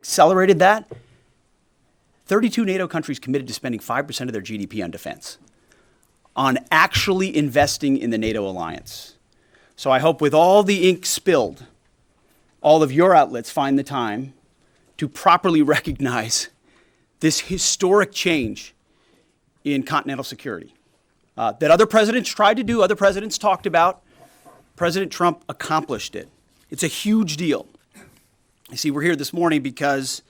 accelerated that? 32 NATO countries committed to spending 5% of their GDP on defense, on actually investing in the NATO alliance. So I hope with all the ink spilled, all of your outlets find the time to properly recognize this historic change in continental security that other presidents tried to do, other presidents talked about. President Trump accomplished it. It's a huge deal. You see, we're here this morning because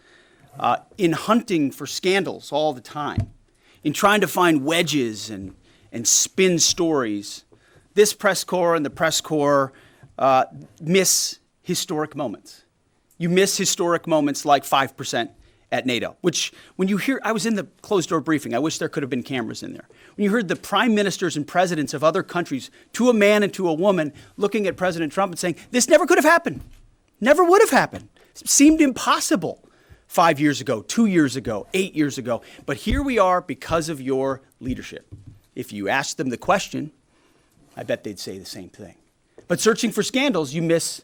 in hunting for scandals all the time, in trying to find wedges and spin stories, this press corps and the press corps miss historic moments. You miss historic moments like 5% at NATO, which when you hear, I was in the closed-door briefing. I wish there could have been cameras in there. When you heard the prime ministers and presidents of other countries, to a man and to a woman, looking at President Trump and saying, this never could have happened, never would have happened. It seemed impossible 5 years ago, 2 years ago, 8 years ago. But here we are because of your leadership. If you ask them the question, I bet they'd say the same thing. But searching for scandals, you miss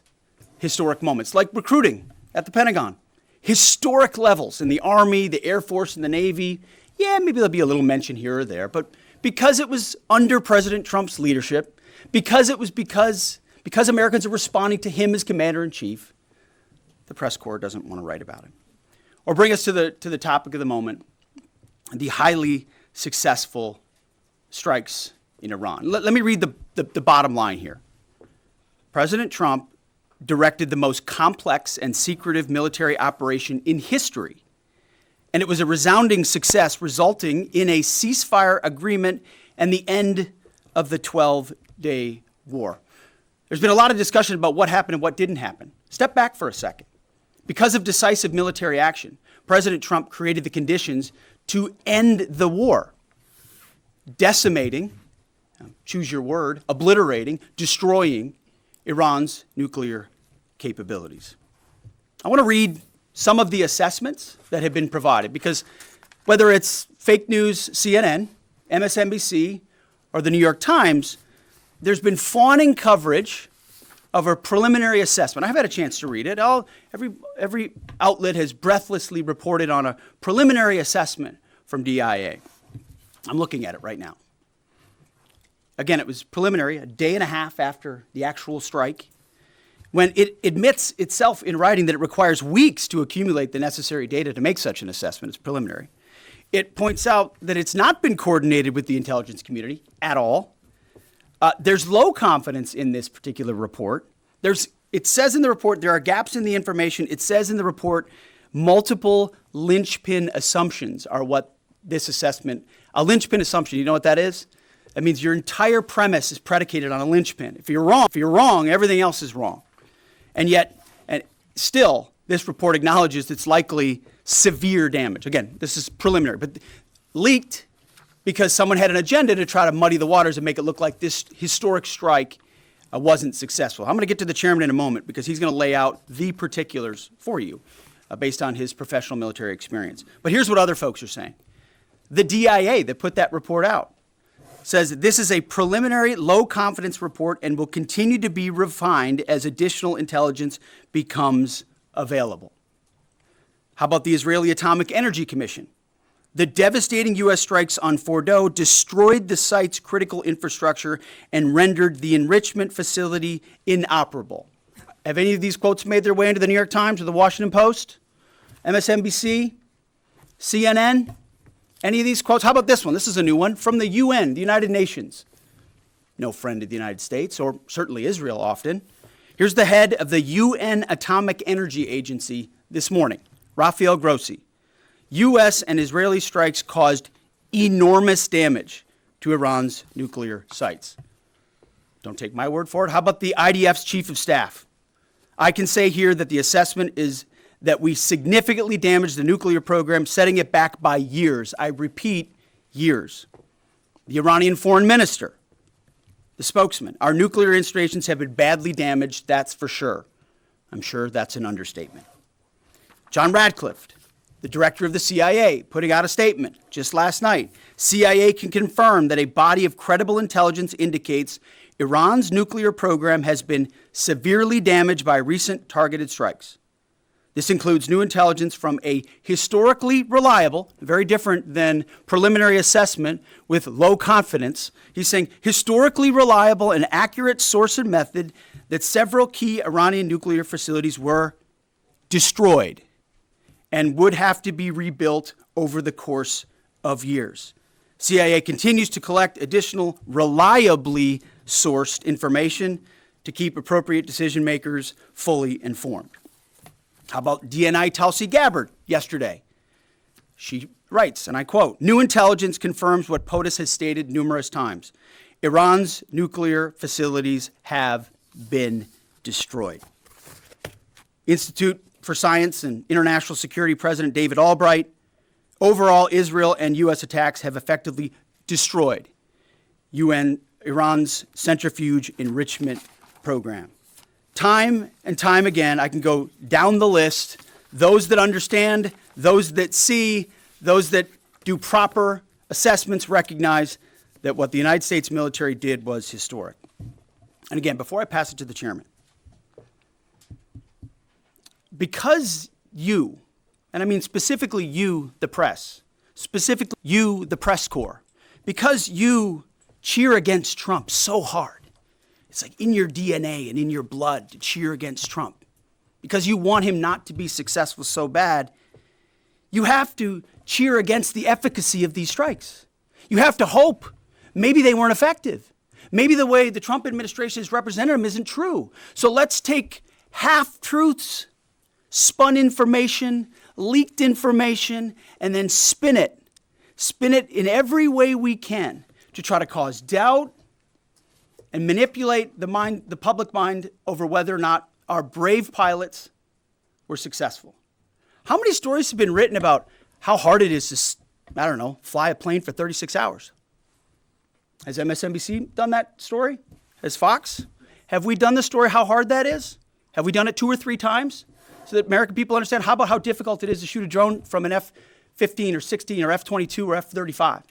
historic moments, like recruiting at the Pentagon. Historic levels in the Army, the Air Force, and the Navy. Yeah, maybe there'll be a little mention here or there, but because it was under President Trump's leadership, because Americans are responding to him as commander-in-chief, the press corps doesn't want to write about it. Or bring us to the topic of the moment, the highly successful strikes in Iran. Let me read the bottom line here. President Trump directed the most complex and secretive military operation in history, and it was a resounding success, resulting in a ceasefire agreement and the end of the 12-day war. There's been a lot of discussion about what happened and what didn't happen. Step back for a second. Because of decisive military action, President Trump created the conditions to end the war, decimating, choose your word, obliterating, destroying Iran's nuclear capabilities. I want to read some of the assessments that have been provided, because whether it's fake news, CNN, MSNBC, or the New York Times, there's been fawning coverage of a preliminary assessment. I've had a chance to read it. Every outlet has breathlessly reported on a preliminary assessment from DIA. I'm looking at it right now. Again, it was preliminary, a day and a half after the actual strike, when it admits itself in writing that it requires weeks to accumulate the necessary data to make such an assessment. It's preliminary. It points out that it's not been coordinated with the intelligence community at all. There's low confidence in this particular report. It says in the report there are gaps in the information. It says in the report multiple linchpin assumptions are what this assessment, a linchpin assumption, you know what that is? That means your entire premise is predicated on a linchpin. If you're wrong, everything else is wrong. And yet, still, this report acknowledges it's likely severe damage. Again, this is preliminary, but leaked because someone had an agenda to try to muddy the waters and make it look like this historic strike wasn't successful. I'm going to get to the chairman in a moment because he's going to lay out the particulars for you based on his professional military experience. But here's what other folks are saying. The DIA that put that report out says that this is a preliminary low-confidence report and will continue to be refined as additional intelligence becomes available. How about the Israeli Atomic Energy Commission? The devastating U.S. strikes on Fordow destroyed the site's critical infrastructure and rendered the enrichment facility inoperable. Have any of these quotes made their way into the New York Times or the Washington Post? MSNBC? CNN? Any of these quotes? How about this one? This is a new one from the UN, the United Nations. No friend of the United States, or certainly Israel often. Here's the head of the UN Atomic Energy Agency this morning, Rafael Grossi. U.S. and Israeli strikes caused enormous damage to Iran's nuclear sites. Don't take my word for it. How about the IDF's chief of staff? I can say here that the assessment is that we significantly damaged the nuclear program, setting it back by years. I repeat, years. The Iranian foreign minister, the spokesman, our nuclear installations have been badly damaged, that's for sure. I'm sure that's an understatement. John Radcliffe, the director of the CIA, putting out a statement just last night. CIA can confirm that a body of credible intelligence indicates Iran's nuclear program has been severely damaged by recent targeted strikes. This includes new intelligence from a historically reliable, very different than preliminary assessment with low confidence. He's saying historically reliable and accurate source and method that several key Iranian nuclear facilities were destroyed and would have to be rebuilt over the course of years. CIA continues to collect additional reliably sourced information to keep appropriate decision makers fully informed. How about DNI Tulsi Gabbard yesterday? She writes, and I quote, "New intelligence confirms what POTUS has stated numerous times. Iran's nuclear facilities have been destroyed." Institute for Science and International Security President David Albright, overall, Israel and U.S. attacks have effectively destroyed Iran's centrifuge enrichment program. Time and time again, I can go down the list. Those that understand, those that see, those that do proper assessments recognize that what the United States military did was historic. And again, before I pass it to the chairman, because you, and I mean specifically you, the press, specifically you, the press corps, because you cheer against Trump so hard, it's like in your DNA and in your blood to cheer against Trump, because you want him not to be successful so bad, you have to cheer against the efficacy of these strikes. You have to hope maybe they weren't effective. Maybe the way the Trump administration has represented them isn't true. So let's take half-truths, spun information, leaked information, and then spin it in every way we can to try to cause doubt and manipulate the public mind over whether or not our brave pilots were successful. How many stories have been written about how hard it is to, fly a plane for 36 hours? Has MSNBC done that story? Has Fox? Have we done the story how hard that is? Have we done it 2 or 3 times so that American people understand? How about how difficult it is to shoot a drone from an F-15 or 16 or F-22 or F-35?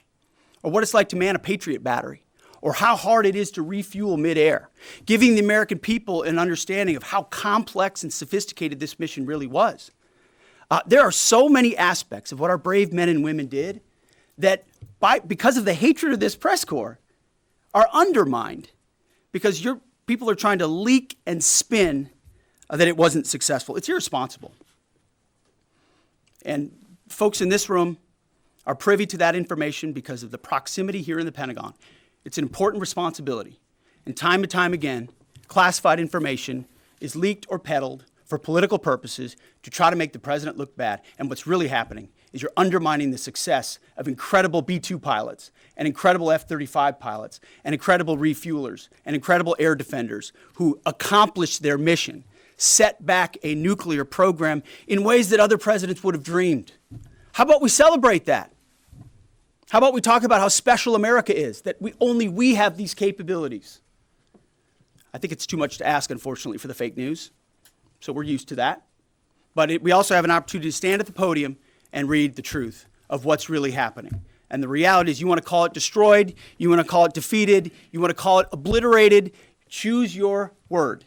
Or what it's like to man a Patriot battery? Or how hard it is to refuel midair, giving the American people an understanding of how complex and sophisticated this mission really was. There are so many aspects of what our brave men and women did that, because of the hatred of this press corps, are undermined because your people are trying to leak and spin that it wasn't successful. It's irresponsible. And folks in this room are privy to that information because of the proximity here in the Pentagon. It's an important responsibility. And time again, classified information is leaked or peddled for political purposes to try to make the president look bad. And what's really happening is you're undermining the success of incredible B-2 pilots and incredible F-35 pilots and incredible refuelers and incredible air defenders who accomplished their mission, set back a nuclear program in ways that other presidents would have dreamed. How about we celebrate that? How about we talk about how special America is, that only we have these capabilities? I think it's too much to ask, unfortunately, for the fake news. So we're used to that. But we also have an opportunity to stand at the podium and read the truth of what's really happening. And the reality is, you want to call it destroyed, you want to call it defeated, you want to call it obliterated, choose your word.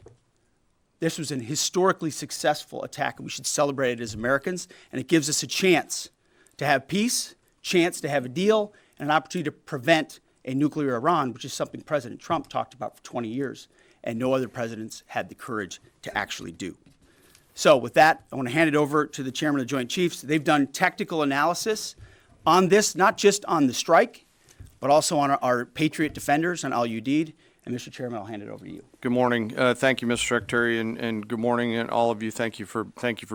This was an historically successful attack, and we should celebrate it as Americans. And it gives us a chance to have peace, chance to have a deal, and an opportunity to prevent a nuclear Iran, which is something President Trump talked about for 20 years, and no other presidents had the courage to actually do. So with that, I want to hand it over to the chairman of the Joint Chiefs. They've done technical analysis on this, not just on the strike, but also on our Patriot defenders, on Al Udeid. And Mr. Chairman, I'll hand it over to you. Good morning. Thank you, Mr. Secretary, and good morning, and all of you. Thank you for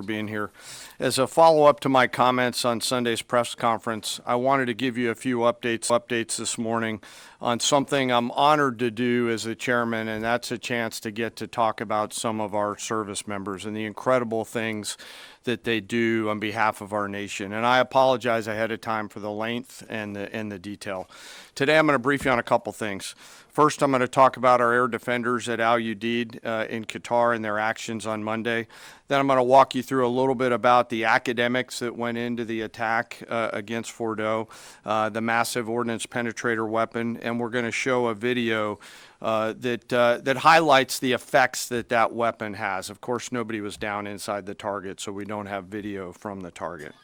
being here. As a follow-up to my comments on Sunday's press conference, I wanted to give you a few updates this morning on something I'm honored to do as a chairman, and that's a chance to get to talk about some of our service members and the incredible things that they do on behalf of our nation. And I apologize ahead of time for the length and the detail. Today I'm going to brief you on a couple things. First, I'm going to talk about our air defenders at Al Udeid in Qatar and their actions on Monday. Then I'm going to walk you through a little bit about the academics that went into the attack against Fordo, the massive ordnance penetrator weapon, and we're going to show a video that highlights the effects that weapon has. Of course, nobody was down inside the target, so we don't have video from the target.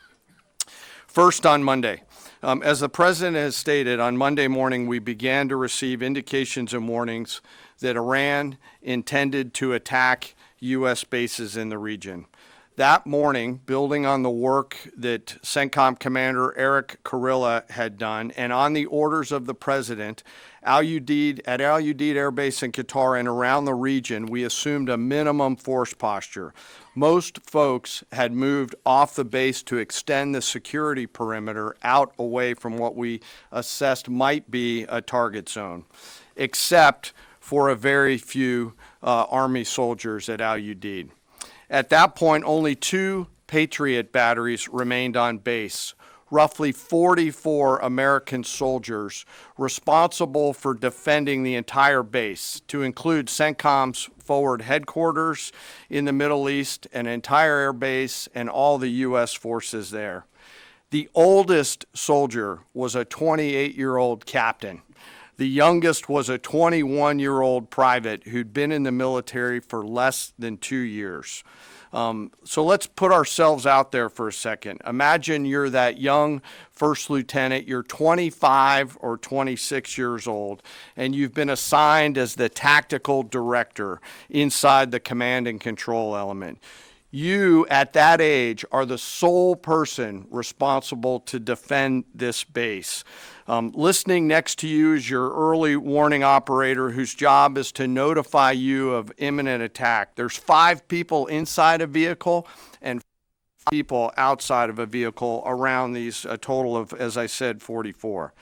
First, on Monday, as the President has stated, on Monday morning we began to receive indications and warnings that Iran intended to attack U.S. bases in the region. That morning, building on the work that CENTCOM Commander Eric Kurilla had done, and on the orders of the President, at Al Udeid Air Base in Qatar and around the region, we assumed a minimum force posture. Most folks had moved off the base to extend the security perimeter out away from what we assessed might be a target zone, except for a very few Army soldiers at Al Udeid. At that point, only 2 Patriot batteries remained on base, roughly 44 American soldiers responsible for defending the entire base, to include CENTCOM's forward headquarters in the Middle East, an entire air base, and all the U.S. forces there. The oldest soldier was a 28-year-old captain. The youngest was a 21-year-old private who'd been in the military for less than 2 years. So let's put ourselves out there for a second. Imagine you're that young first lieutenant, you're 25 or 26 years old, and you've been assigned as the tactical director inside the command and control element. You, at that age, are the sole person responsible to defend this base. Listening next to you is your early warning operator whose job is to notify you of imminent attack. There's 5 people inside a vehicle and 5 people outside of a vehicle around these, a total of, as I said, 44.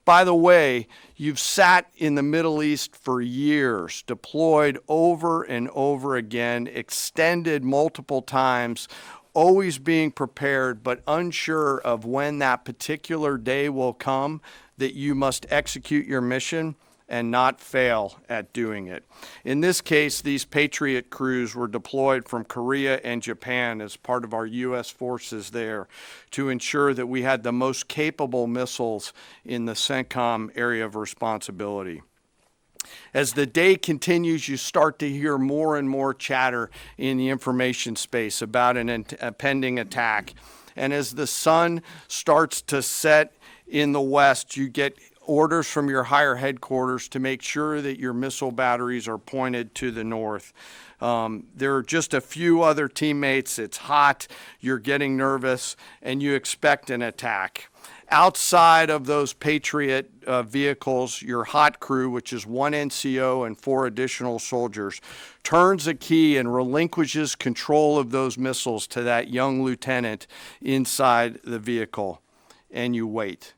By the way, you've sat in the Middle East for years, deployed over and over again, extended multiple times, always being prepared, but unsure of when that particular day will come that you must execute your mission and not fail at doing it. In this case, these Patriot crews were deployed from Korea and Japan as part of our U.S. forces there to ensure that we had the most capable missiles in the CENTCOM area of responsibility. As the day continues, you start to hear more and more chatter in the information space about a pending attack. And as the sun starts to set in the west, you get orders from your higher headquarters to make sure that your missile batteries are pointed to the north. There are just a few other teammates. It's hot, you're getting nervous, and you expect an attack. Outside of those Patriot vehicles, your hot crew, which is 1 NCO and 4 additional soldiers, turns a key and relinquishes control of those missiles to that young lieutenant inside the vehicle. And you wait.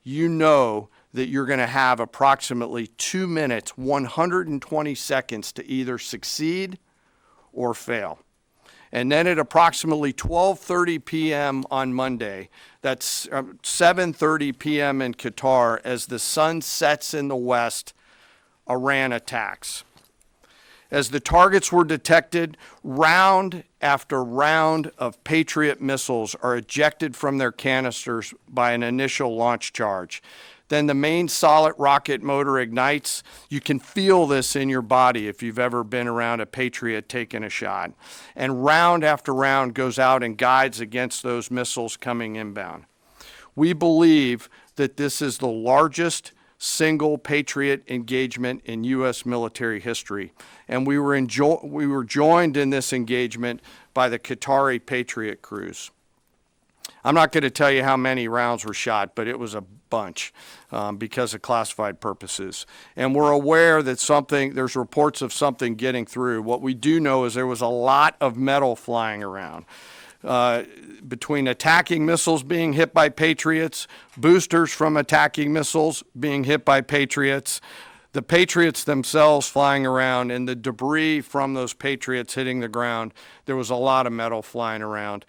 You know that you're going to have approximately 2 minutes, 120 seconds to either succeed or fail. And then at approximately 12:30 p.m. on Monday, that's 7:30 p.m. in Qatar, as the sun sets in the west, Iran attacks. As the targets were detected, round after round of Patriot missiles are ejected from their canisters by an initial launch charge. Then the main solid rocket motor ignites. You can feel this in your body if you've ever been around a Patriot taking a shot. And round after round goes out and guides against those missiles coming inbound. We believe that this is the largest single Patriot engagement in U.S. military history. And we were joined in this engagement by the Qatari Patriot crews. I'm not going to tell you how many rounds were shot, but it was a bunch because of classified purposes. And we're aware that there's reports of something getting through. What we do know is there was a lot of metal flying around. Between attacking missiles being hit by Patriots, boosters from attacking missiles being hit by Patriots, the Patriots themselves flying around, and the debris from those Patriots hitting the ground, there was a lot of metal flying around.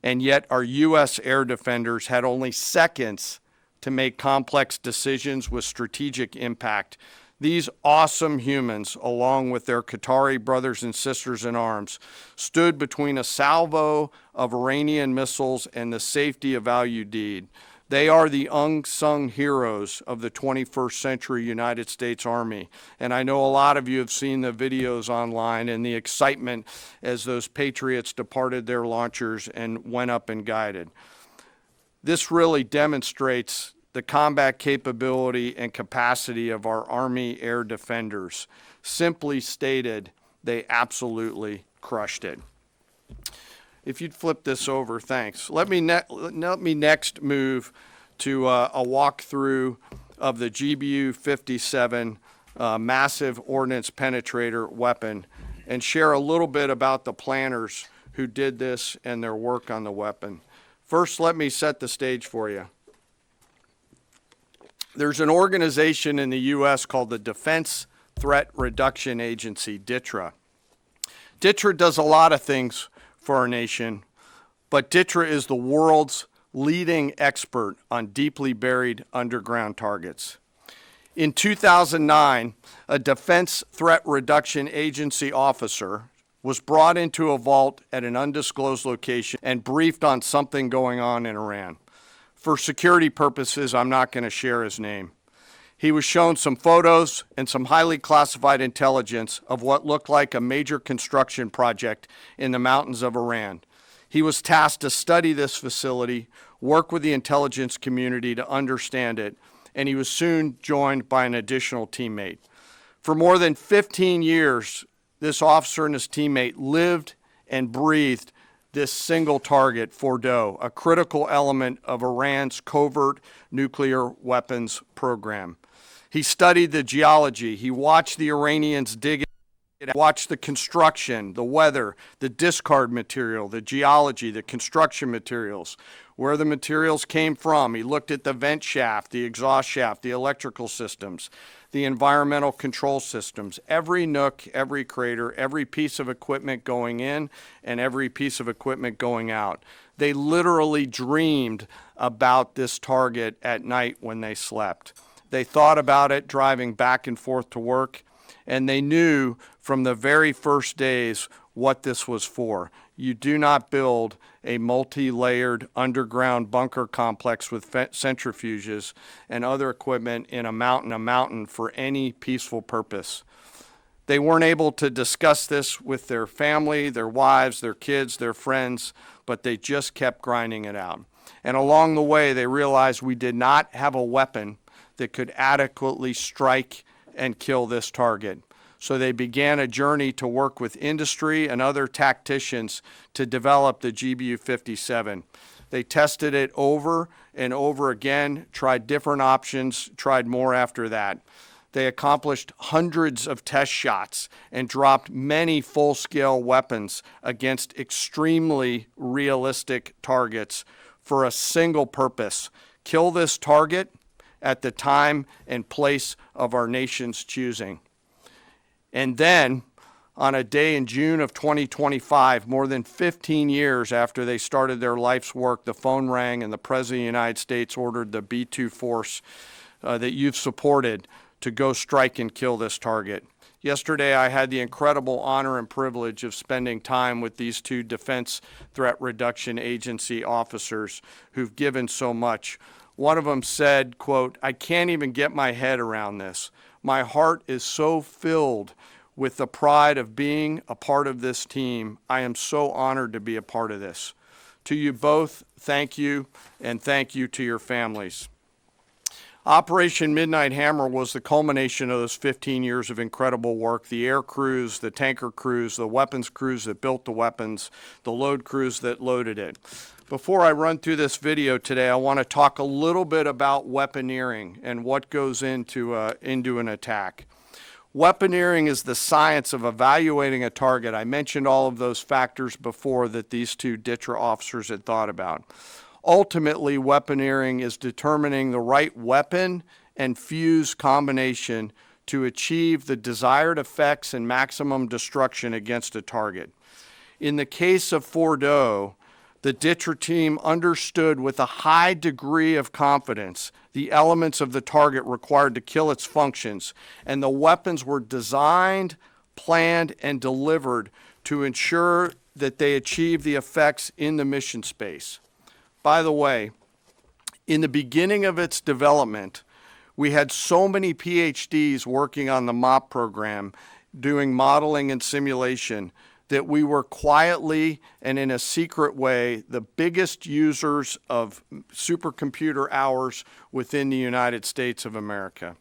And yet our U.S. air defenders had only seconds to make complex decisions with strategic impact. These awesome humans, along with their Qatari brothers and sisters in arms, stood between a salvo of Iranian missiles and the safety of Al Udeid. They are the unsung heroes of the 21st century United States Army. And I know a lot of you have seen the videos online and the excitement as those Patriots departed their launchers and went up and guided. This really demonstrates the combat capability and capacity of our Army air defenders. Simply stated, they absolutely crushed it. If you'd flip this over, thanks. Let me next move to a walkthrough of the GBU-57 massive ordnance penetrator weapon and share a little bit about the planners who did this and their work on the weapon. First, let me set the stage for you. There's an organization in the U.S. called the Defense Threat Reduction Agency, DTRA. DTRA does a lot of things for our nation, but DTRA is the world's leading expert on deeply buried underground targets. In 2009, a Defense Threat Reduction Agency officer was brought into a vault at an undisclosed location and briefed on something going on in Iran. For security purposes, I'm not going to share his name. He was shown some photos and some highly classified intelligence of what looked like a major construction project in the mountains of Iran. He was tasked to study this facility, work with the intelligence community to understand it, and he was soon joined by an additional teammate. For more than 15 years, this officer and his teammate lived and breathed this single target, Fordow, a critical element of Iran's covert nuclear weapons program. He studied the geology. He watched the Iranians dig it, watched the construction, the weather, the discard material, the geology, the construction materials, where the materials came from. He looked at the vent shaft, the exhaust shaft, the electrical systems, the environmental control systems, every nook, every crater, every piece of equipment going in and every piece of equipment going out. They literally dreamed about this target at night when they slept. They thought about it driving back and forth to work, and they knew from the very first days what this was for. You do not build a multi-layered underground bunker complex with centrifuges and other equipment in a mountain for any peaceful purpose. They weren't able to discuss this with their family, their wives, their kids, their friends, but they just kept grinding it out. And along the way, they realized we did not have a weapon that could adequately strike and kill this target. So they began a journey to work with industry and other tacticians to develop the GBU-57. They tested it over and over again, tried different options, tried more after that. They accomplished hundreds of test shots and dropped many full-scale weapons against extremely realistic targets for a single purpose: kill this target at the time and place of our nation's choosing. And then, on a day in June of 2025, more than 15 years after they started their life's work, the phone rang and the President of the United States ordered the B-2 force that you've supported to go strike and kill this target. Yesterday, I had the incredible honor and privilege of spending time with these two Defense Threat Reduction Agency officers who've given so much. One of them said, quote, "I can't even get my head around this. My heart is so filled with the pride of being a part of this team. I am so honored to be a part of this." To you both, thank you, and thank you to your families. Operation Midnight Hammer was the culmination of those 15 years of incredible work. The air crews, the tanker crews, the weapons crews that built the weapons, the load crews that loaded it. Before I run through this video today, I want to talk a little bit about weaponeering and what goes into an attack. Weaponeering is the science of evaluating a target. I mentioned all of those factors before that these two DTRA officers had thought about. Ultimately, weaponeering is determining the right weapon and fuse combination to achieve the desired effects and maximum destruction against a target. In the case of Fordow, the DTRA team understood with a high degree of confidence the elements of the target required to kill its functions, and the weapons were designed, planned, and delivered to ensure that they achieve the effects in the mission space. By the way, In the beginning of its development, we had so many PhDs working on the MOP program, doing modeling and simulation, that we were quietly and in a secret way the biggest users of supercomputer hours within the United States of America.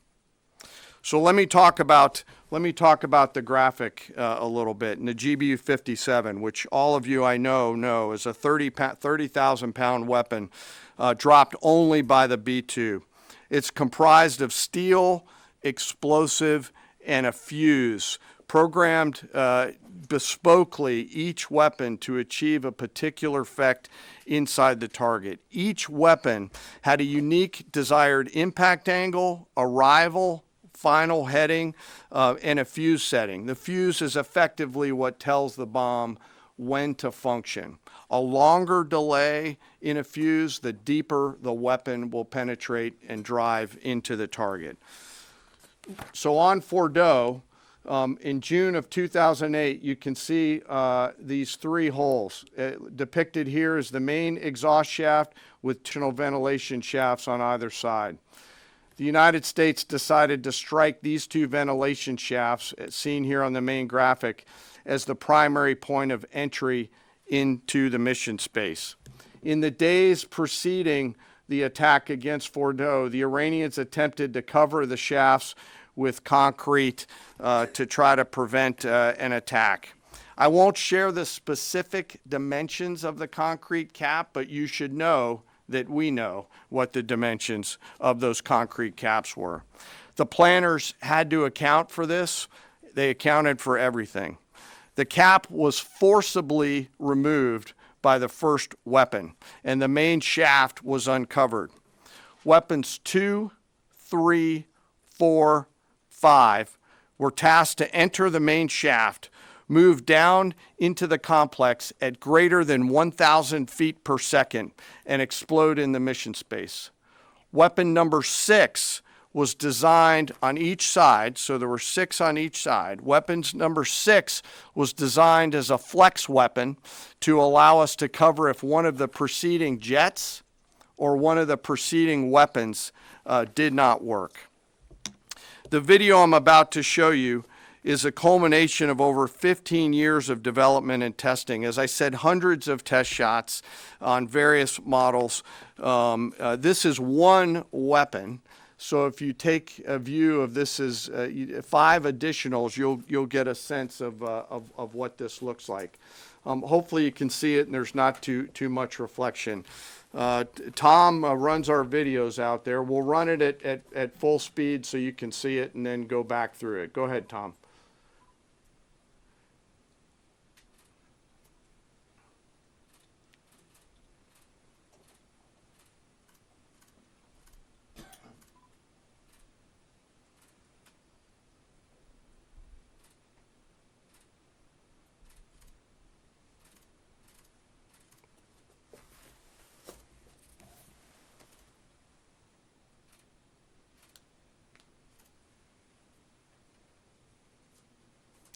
So let me talk about the graphic a little bit. And the GBU 57, which all of you I know is a 30,000 pound weapon dropped only by the B-2. It's comprised of steel, explosive, and a fuse, programmed bespokely, each weapon to achieve a particular effect inside the target. Each weapon had a unique desired impact angle, arrival, final heading, and a fuse setting. The fuse is effectively what tells the bomb when to function. A longer delay in a fuse, the deeper the weapon will penetrate and drive into the target. So on Fordo, in June of 2008, you can see these three holes. Depicted here is the main exhaust shaft with additional ventilation shafts on either side. The United States decided to strike these two ventilation shafts, as seen here on the main graphic, as the primary point of entry into the mission space. In the days preceding the attack against Fordo, the Iranians attempted to cover the shafts with concrete to try to prevent an attack. I won't share the specific dimensions of the concrete cap, but you should know that we know what the dimensions of those concrete caps were. The planners had to account for this. They accounted for everything. The cap was forcibly removed by the first weapon, and the main shaft was uncovered. Weapons 2, 3, 4, 5 were tasked to enter the main shaft, move down into the complex at greater than 1,000 feet per second, and explode in the mission space. Weapon number 6 was designed on each side, so there were 6 on each side. Weapons number 6 was designed as a flex weapon to allow us to cover if one of the preceding jets or one of the preceding weapons did not work. The video I'm about to show you is a culmination of over 15 years of development and testing. As I said, hundreds of test shots on various models. This is one weapon. So if you take a view of this as 5 additionals, you'll get a sense of what this looks like. Hopefully you can see it and there's not too much reflection. Tom runs our videos out there. We'll run it at full speed so you can see it and then go back through it. Go ahead, Tom.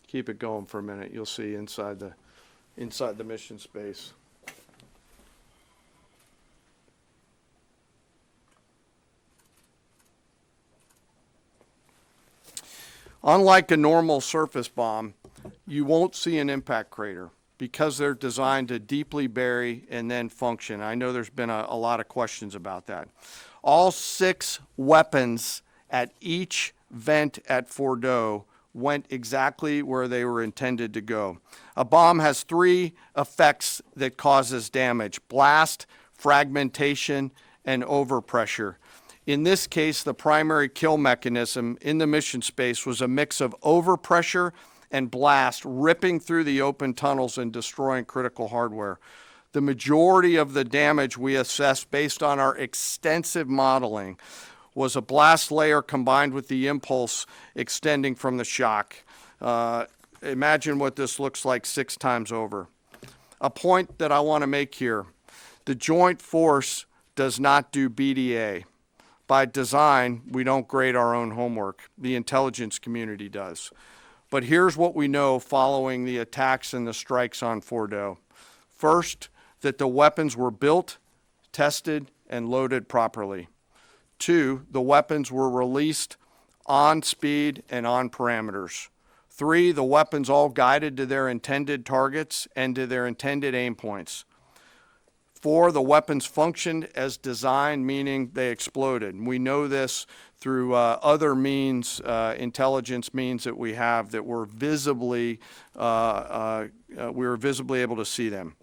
Keep it going for a minute. You'll see inside the mission space. Unlike a normal surface bomb, you won't see an impact crater because they're designed to deeply bury and then function. I know there's been a lot of questions about that. All 6 weapons at each vent at Fordo went exactly where they were intended to go. A bomb has 3 effects that causes damage: blast, fragmentation, and overpressure. In this case, the primary kill mechanism in the mission space was a mix of overpressure and blast ripping through the open tunnels and destroying critical hardware. The majority of the damage we assessed based on our extensive modeling was a blast layer combined with the impulse extending from the shock. Imagine what this looks like 6 times over. A point that I want to make here: the joint force does not do BDA. By design, we don't grade our own homework. The intelligence community does. But here's what we know following the attacks and the strikes on Fordo. First, that the weapons were built, tested, and loaded properly. 2, the weapons were released on speed and on parameters. 3, the weapons all guided to their intended targets and to their intended aim points. 4, the weapons functioned as designed, meaning they exploded. And we know this through other means, intelligence means that we have that were visibly, we were visibly able to see them.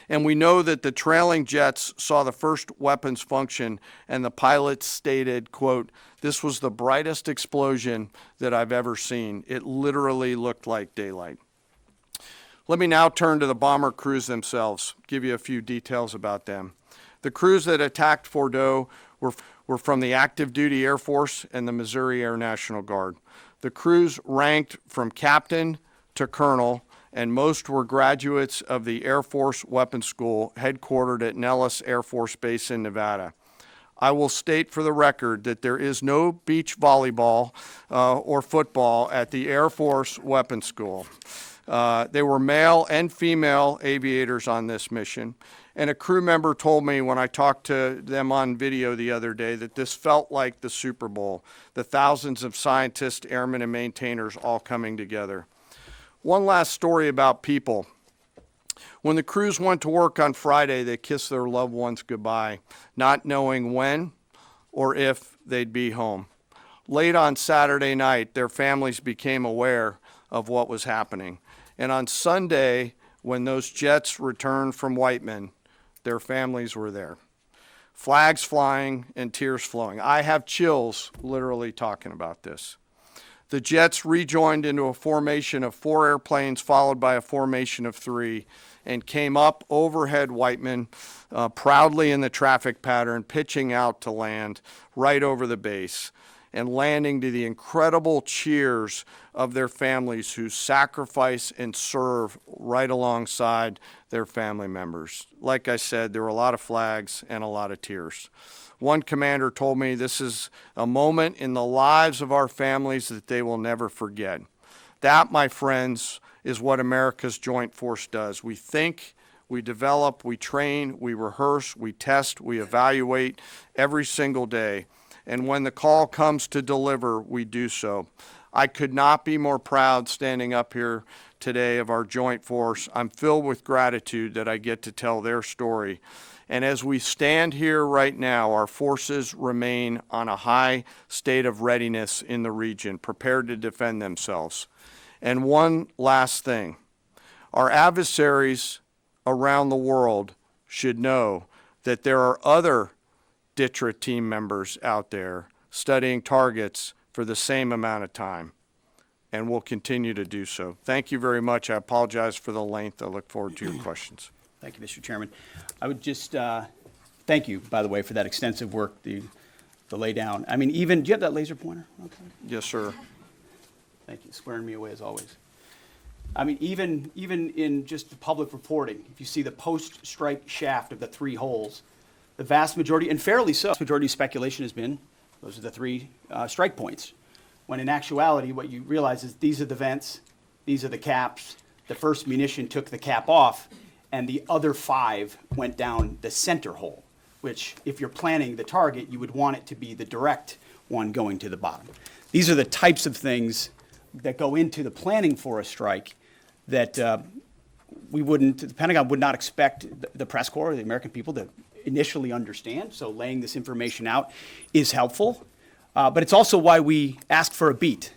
And we know that the trailing jets saw the first weapons function, and the pilots stated, quote, "This was the brightest explosion that I've ever seen. It literally looked like daylight." Let me now turn to the bomber crews themselves, give you a few details about them. The crews that attacked Fordo were from the active duty Air Force and the Missouri Air National Guard. The crews ranked from captain to colonel, and most were graduates of the Air Force Weapons School headquartered at Nellis Air Force Base in Nevada. I will state for the record that there is no beach volleyball or football at the Air Force Weapons School. They were male and female aviators on this mission. And a crew member told me when I talked to them on video the other day that this felt like the Super Bowl, the thousands of scientists, airmen, and maintainers all coming together. One last story about people. When the crews went to work on Friday, they kissed their loved ones goodbye, not knowing when or if they'd be home. Late on Saturday night, their families became aware of what was happening. And on Sunday, when those jets returned from Whiteman, their families were there. Flags flying and tears flowing. I have chills literally talking about this. The jets rejoined into a formation of 4 airplanes followed by a formation of 3 and came up overhead Whiteman proudly in the traffic pattern, pitching out to land right over the base and landing to the incredible cheers of their families who sacrifice and serve right alongside their family members. Like I said, there were a lot of flags and a lot of tears. One commander told me this is a moment in the lives of our families that they will never forget. That, my friends, is what America's Joint Force does. We think, we develop, we train, we rehearse, we test, we evaluate every single day. And when the call comes to deliver, we do so. I could not be more proud standing up here today of our Joint Force. I'm filled with gratitude that I get to tell their story. And as we stand here right now, our forces remain on a high state of readiness in the region, prepared to defend themselves. And one last thing, our adversaries around the world should know that there are other DTRA team members out there studying targets for the same amount of time, and will continue to do so. Thank you very much. I apologize for the length. I look forward to your questions. Thank you, Mr. Chairman. I would just thank you, by the way, for that extensive work, the lay down. I mean, even, do you have that laser pointer? Okay. Yes, sir. Thank you, squaring me away as always. I mean, even in just the public reporting, if you see the post-strike shaft of the 3 holes, the vast majority, and fairly so, the vast majority of speculation has been, those are the 3 strike points. When in actuality, what you realize is these are the vents, these are the caps, the first munition took the cap off, and the other 5 went down the center hole, which if you're planning the target, you would want it to be the direct one going to the bottom. These are the types of things that go into the planning for a strike that the Pentagon would not expect the press corps, the American people, to initially understand. So laying this information out is helpful. But it's also why we ask for a beat,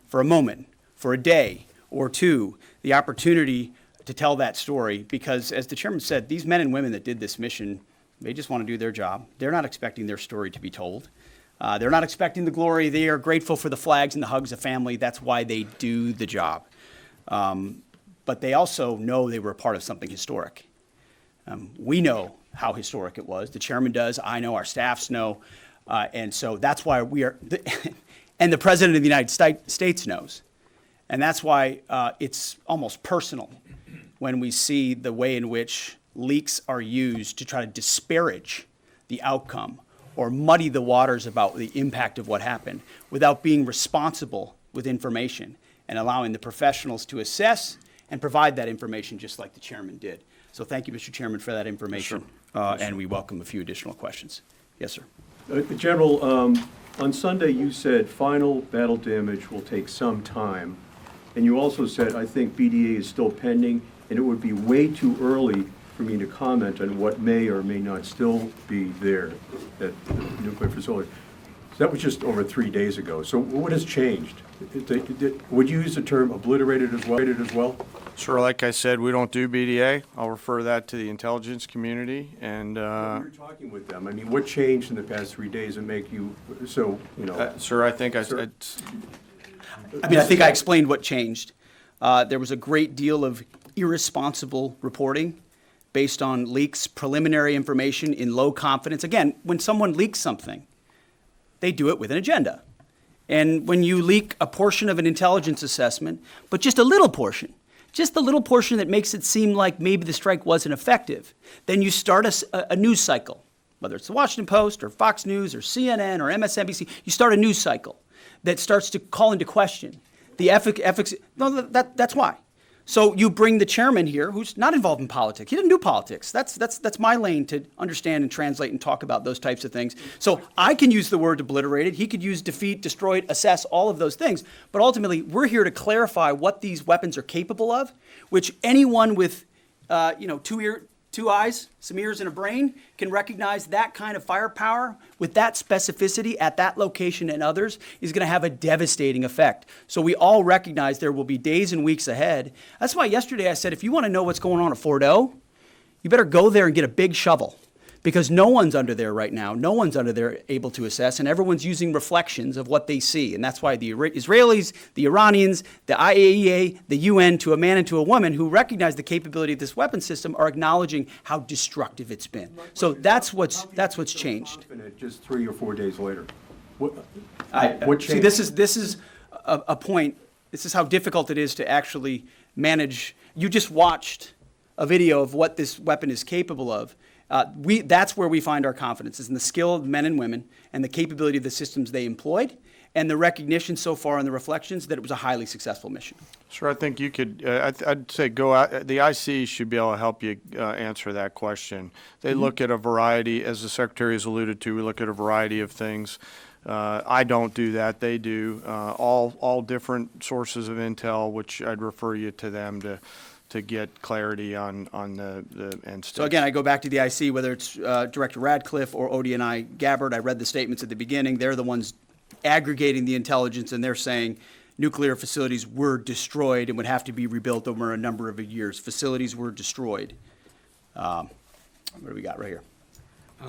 for a moment, for a day or 2, the opportunity to tell that story. Because as the chairman said, these men and women that did this mission, they just want to do their job. They're not expecting their story to be told. They're not expecting the glory. They are grateful for the flags and the hugs of family. That's why they do the job. But they also know they were a part of something historic. We know how historic it was. The chairman does. I know. Our staffs know. And so that's why we are, and the President of the United States knows. And that's why it's almost personal when we see the way in which leaks are used to try to disparage the outcome or muddy the waters about the impact of what happened without being responsible with information and allowing the professionals to assess and provide that information just like the chairman did. So thank you, Mr. Chairman, for that information. Sure. and we welcome a few additional questions. Yes, sir. General, on Sunday you said final battle damage will take some time. And you also said, I think BDA is still pending, and it would be way too early for me to comment on what may or may not still be there at the nuclear facility. So that was just over 3 days ago. So what has changed? Would you use the term obliterated as well? Sure, like I said, we don't do BDA. I'll refer that to the intelligence community, and You're talking with them. I mean, what changed in the past 3 days that make you so, sir, I think Sir. I mean, I think I explained what changed. There was a great deal of irresponsible reporting based on leaks, preliminary information in low confidence. Again, when someone leaks something, they do it with an agenda. And when you leak a portion of an intelligence assessment, but just a little portion that makes it seem like maybe the strike wasn't effective, then you start a news cycle, whether it's the Washington Post or Fox News or CNN or MSNBC, you start a news cycle that starts to call into question the efficacy. No, that's why. So you bring the chairman here, who's not involved in politics. He doesn't do politics. That's my lane to understand and translate and talk about those types of things. So I can use the word obliterated. He could use defeat, destroyed, assess, all of those things. But ultimately, we're here to clarify what these weapons are capable of, which anyone with, two eyes, some ears, and a brain can recognize that kind of firepower with that specificity at that location and others is going to have a devastating effect. So we all recognize there will be days and weeks ahead. That's why yesterday I said, if you want to know what's going on at Fort O, you better go there and get a big shovel, because no one's under there right now. No one's under there able to assess, and everyone's using reflections of what they see. And that's why the Israelis, the Iranians, the IAEA, the UN, to a man and to a woman who recognize the capability of this weapon system, are acknowledging how destructive it's been. So that's what's changed. Just 3 or 4 days later. What See, changed? this is a point. This is how difficult it is to actually manage. You just watched a video of what this weapon is capable of. That's where we find our confidence, is in the skill of men and women and the capability of the systems they employed, and the recognition so far in the reflections that it was a highly successful mission. Sure, I think you could, I'd say go out, the IC should be able to help you answer that question. They look at a variety, as the Secretary has alluded to, we look at a variety of things. I don't do that, they do. All different sources of intel, which I'd refer you to them to get clarity on the end state. So again, I go back to the IC, whether it's Director Radcliffe or ODNI Gabbard. I read the statements at the beginning. They're the ones aggregating the intelligence, and they're saying nuclear facilities were destroyed and would have to be rebuilt over a number of years. Facilities were destroyed. What do we got right here?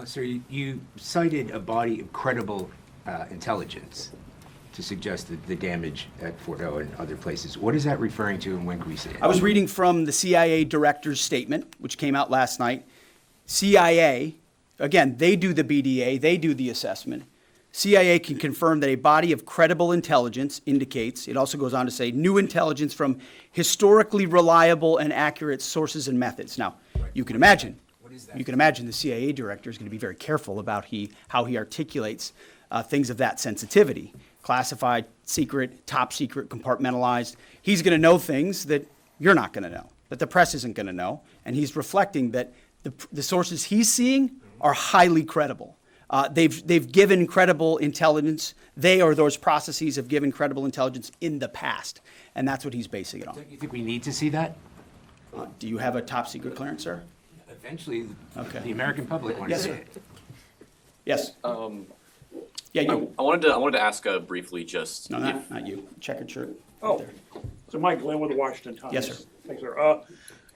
Sir, you cited a body of credible intelligence to suggest the damage at Fort O and other places. What is that referring to, and when can we see it? I was reading from the CIA director's statement, which came out last night. CIA, again, they do the BDA, they do the assessment. CIA can confirm that a body of credible intelligence indicates, it also goes on to say, new intelligence from historically reliable and accurate sources and methods. Now, you can imagine, the CIA director is going to be very careful about how he articulates things of that sensitivity. Classified, secret, top secret, compartmentalized. He's going to know things that you're not going to know, that the press isn't going to know, and he's reflecting that the sources he's seeing are highly credible. They've given credible intelligence. They or those processes have given credible intelligence in the past, and that's what he's basing it on. Don't you think we need to see that? Do you have a top secret clearance, sir? Eventually, Okay. the American public wants Yes, to see sir. it. Yes. Yeah, you. I wanted to ask briefly just No, not you. Checkered shirt. Oh, There. so Mike Glenn with the Washington Times. Yes, sir. Thanks, sir.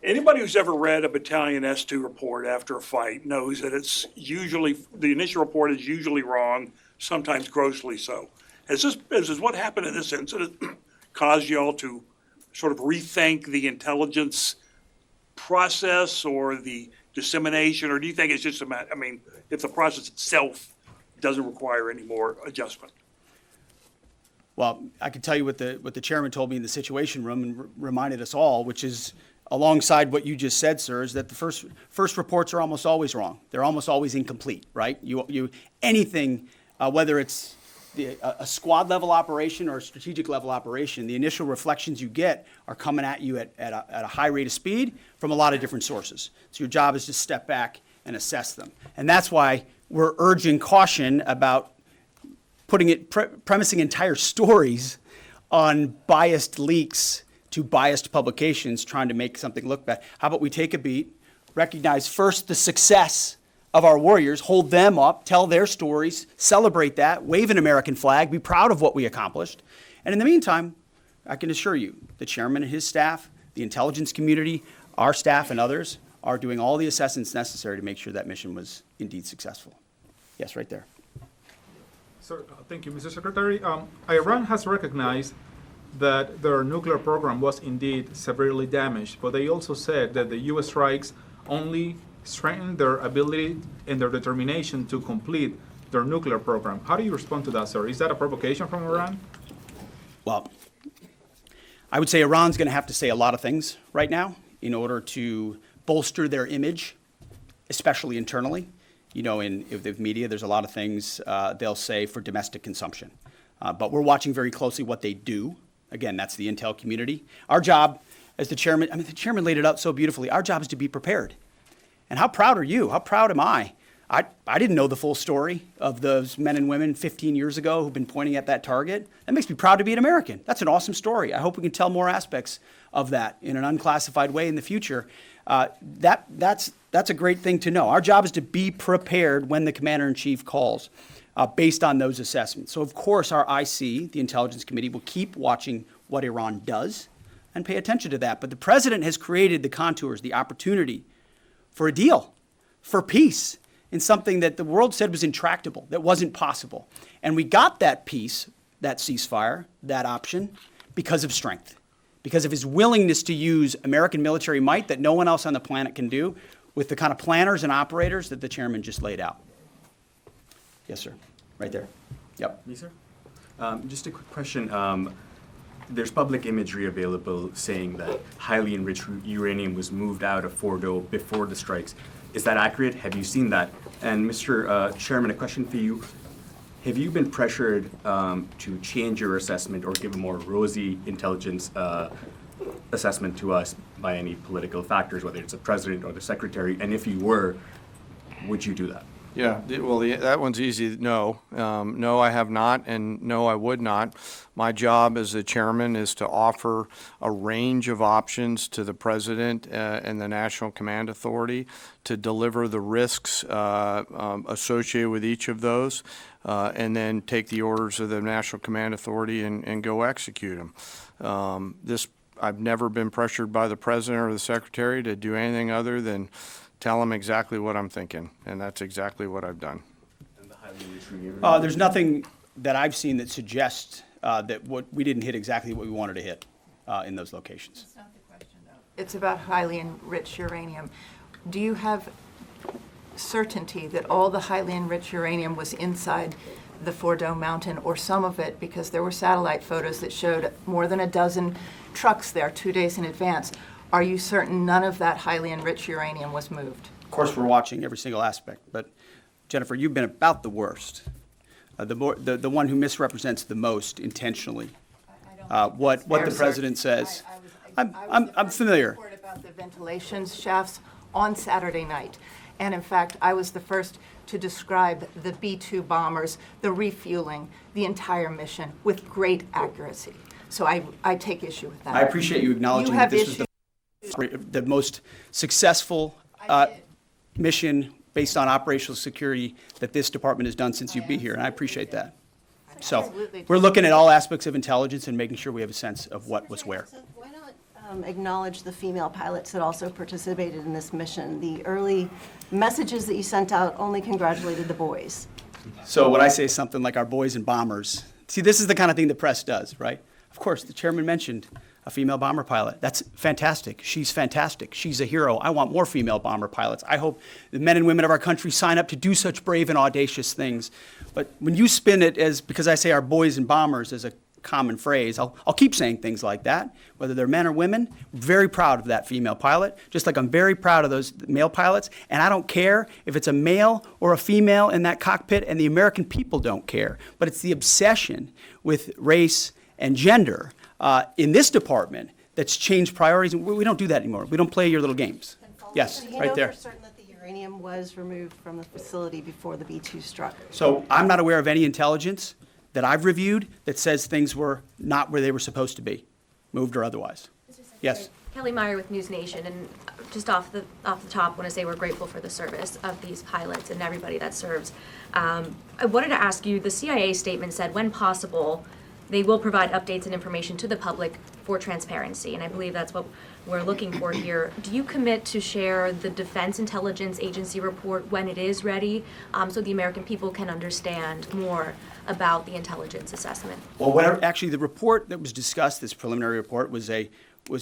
Anybody who's ever read a Battalion S2 report after a fight knows that the initial report is usually wrong, sometimes grossly so. Has what happened in this incident caused y'all to sort of rethink the intelligence process or the dissemination, or do you think it's just if the process itself doesn't require any more adjustment? Well, I can tell you what the chairman told me in the Situation Room and reminded us all, which is alongside what you just said, sir, is that the first reports are almost always wrong. They're almost always incomplete, right? Anything, whether it's a squad level operation or a strategic level operation, the initial reflections you get are coming at you at a high rate of speed from a lot of different sources. So your job is to step back and assess them. And that's why we're urging caution about premising entire stories on biased leaks to biased publications trying to make something look bad. How about we take a beat, recognize first the success of our warriors, hold them up, tell their stories, celebrate that, wave an American flag, be proud of what we accomplished. And in the meantime, I can assure you, the chairman and his staff, the intelligence community, our staff and others are doing all the assessments necessary to make sure that mission was indeed successful. Yes, right there. Sir, thank you, Mr. Secretary. Iran has recognized that their nuclear program was indeed severely damaged, but they also said that the U.S. strikes only strengthened their ability and their determination to complete their nuclear program. How do you respond to that, sir? Is that a provocation from Iran? Well, I would say Iran's going to have to say a lot of things right now in order to bolster their image, especially internally. You know, in the media, there's a lot of things they'll say for domestic consumption. But we're watching very closely what they do. Again, that's the intel community. Our job as the chairman, the chairman laid it out so beautifully. Our job is to be prepared. And how proud are you? How proud am I? I didn't know the full story of those men and women 15 years ago who've been pointing at that target. That makes me proud to be an American. That's an awesome story. I hope we can tell more aspects of that in an unclassified way in the future. That's a great thing to know. Our job is to be prepared when the commander-in-chief calls based on those assessments. So, of course, our IC, the Intelligence Committee, will keep watching what Iran does and pay attention to that. But the president has created the contours, the opportunity for a deal, for peace, in something that the world said was intractable, that wasn't possible. And we got that peace, that ceasefire, that option, because of strength, because of his willingness to use American military might that no one else on the planet can do with the kind of planners and operators that the chairman just laid out. Yes, sir. Right there. Yep. Me, sir? Just a quick question. There's public imagery available saying that highly enriched uranium was moved out of Fordo before the strikes. Is that accurate? Have you seen that? And Mr. Chairman, a question for you. Have you been pressured to change your assessment or give a more rosy intelligence assessment to us by any political factors, whether it's the president or the secretary? And if you were, would you do that? Yeah, well, that one's easy. No. No, I have not, and no, I would not. My job as the chairman is to offer a range of options to the president and the National Command Authority to deliver the risks associated with each of those, and then take the orders of the National Command Authority and go execute them. I've never been pressured by the president or the secretary to do anything other than tell them exactly what I'm thinking, and that's exactly what I've done. And the highly enriched uranium? There's nothing that I've seen that suggests that we didn't hit exactly what we wanted to hit in those locations. That's not the question, though. It's about highly enriched uranium. Do you have certainty that all the highly enriched uranium was inside the Fordo mountain, or some of it, because there were satellite photos that showed more than a dozen trucks there 2 days in advance? Are you certain none of that highly enriched uranium was moved? Of course, we're watching every single aspect, but Jennifer, you've been about the worst, the one who misrepresents the most intentionally what the president says. I'm familiar. I was about the ventilation shafts on Saturday night, and in fact, I was the first to describe the B-2 bombers, the refueling, the entire mission with great accuracy. So I take issue with that. I appreciate you acknowledging that this was the most successful mission based on operational security that this department has done since you've been here, and I appreciate that. So we're looking at all aspects of intelligence and making sure we have a sense of what was where. Why not acknowledge the female pilots that also participated in this mission? The early messages that you sent out only congratulated the boys. So when I say something like our boys and bombers, see, this is the kind of thing the press does, right? Of course, the chairman mentioned a female bomber pilot. That's fantastic. She's fantastic. She's a hero. I want more female bomber pilots. I hope the men and women of our country sign up to do such brave and audacious things. But when you spin it as, because I say our boys and bombers as a common phrase, I'll keep saying things like that, whether they're men or women. I'm very proud of that female pilot, just like I'm very proud of those male pilots. And I don't care if it's a male or a female in that cockpit, and the American people don't care. But it's the obsession with race and gender in this department that's changed priorities. We don't do that anymore. We don't play your little games. Yes, Do you right know there. for certain that the Uranium was removed from the facility before the B-2 struck. So I'm not aware of any intelligence that I've reviewed that says things were not where they were supposed to be, moved or otherwise. Yes. Kelly Meyer with News Nation, and just off the top, want to say we're grateful for the service of these pilots and everybody that serves. I wanted to ask you, the CIA statement said, when possible, they will provide updates and information to the public for transparency, and I believe that's what we're looking for here. Do you commit to share the Defense Intelligence Agency report when it is ready, so the American people can understand more about the intelligence assessment? Well, actually, the report that was discussed, this preliminary report, was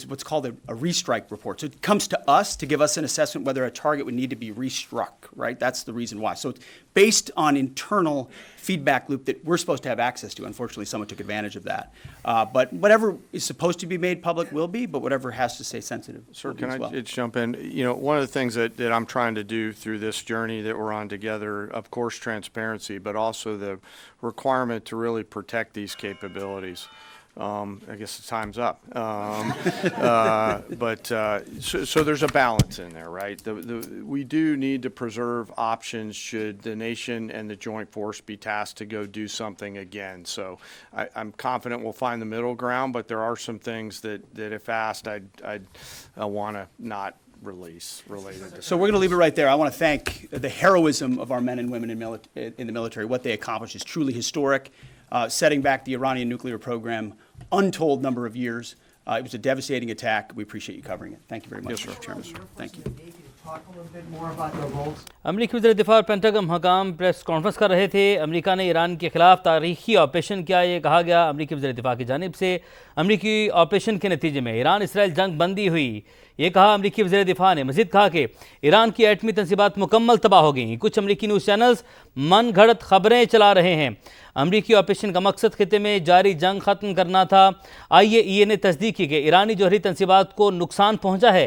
what's called a restrike report. So it comes to us to give us an assessment whether a target would need to be restruck, right? That's the reason why. So it's based on internal feedback loop that we're supposed to have access to. Unfortunately, someone took advantage of that. But whatever is supposed to be made public will be, but whatever has to stay sensitive Sir, will be can as I well. just jump in? You know, one of the things that I'm trying to do through this journey that we're on together, of course, transparency, but also the requirement to really protect these capabilities. I guess the time's up. So there's a balance in there, right? We do need to preserve options should the nation and the joint force be tasked to go do something again. So I'm confident we'll find the middle ground, but there are some things that if asked, I'd want to not release related to. So we're going to leave it right there. I want to thank the heroism of our men and women in the military. What they accomplished is truly historic, setting back the Iranian nuclear program untold number of years. It was a devastating attack. We appreciate you covering it. Thank you very much, Mr. Chairman. Thank you. अमरीकी वज़ीर दिफ़ा और pentagon Hakam press conference कर रहे थे। America ने Iran के खिलाफ तारीखी ऑपरेशन किया, ये कहा गया अमरीकी वज़ीर दिफ़ा की जानिब से। अमरीकी ऑपरेशन के नतीजे में ईरान इसराइल जंग बंदी हुई, ये कहा अमरीकी वज़ीर दिफ़ा ने। मज़ीद कहा कि ईरान की एटमी तंसीबात मुकम्मल तबाह हो गई। कुछ अमरीकी न्यूज़ चैनल्स मन घड़त खबरें चला रहे हैं। अमरीकी ऑपरेशन का मकसद खिते में जारी जंग ख़त्म करना था। IAEA ने तस्दीक की कि ईरानी जौहरी तंसीबात को नुकसान पहुँचा है।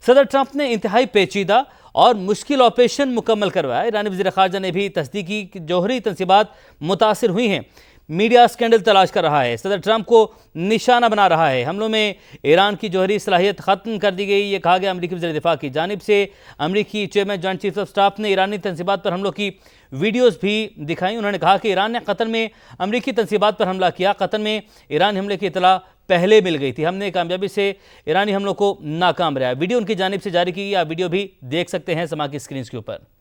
सदर ट्रंप ने इंतहाई पेचीदा और मुश्किल ऑपरेशन मुकम्मल करवाया। ईरानी वज़ीर ख़ारजा ने भी तस्दीक की कि जौहरी तंसीबात मुतासिर हुई हैं। मीडिया स्कैंडल तलाश कर रहा है, सदर ट्रंप को निशाना बना रहा है। हमलों में ईरान की जौहरी सलाहियत ख़त्म कर दी गई, ये कहा गया अमरीकी वज़ीर दिफ़ा की जानिब से। अमरीकी chairman joint chief of staff ने ईरानी तंसीबात पर हमलों की वीडियोज़ भी दिखाई। उन्होंने कहा कि ईरान ने कतर में अमरीकी तंसीबात पर हमला किया। कतर में ईरानी हमले की इतला पहले मिल गई थी। हमने कामयाबी से ईरानी हमलों को नाकाम रहा। वीडियो उनकी जानिब से जारी की, आप वीडियो भी देख सकते हैं समा की स्क्रीन के ऊपर।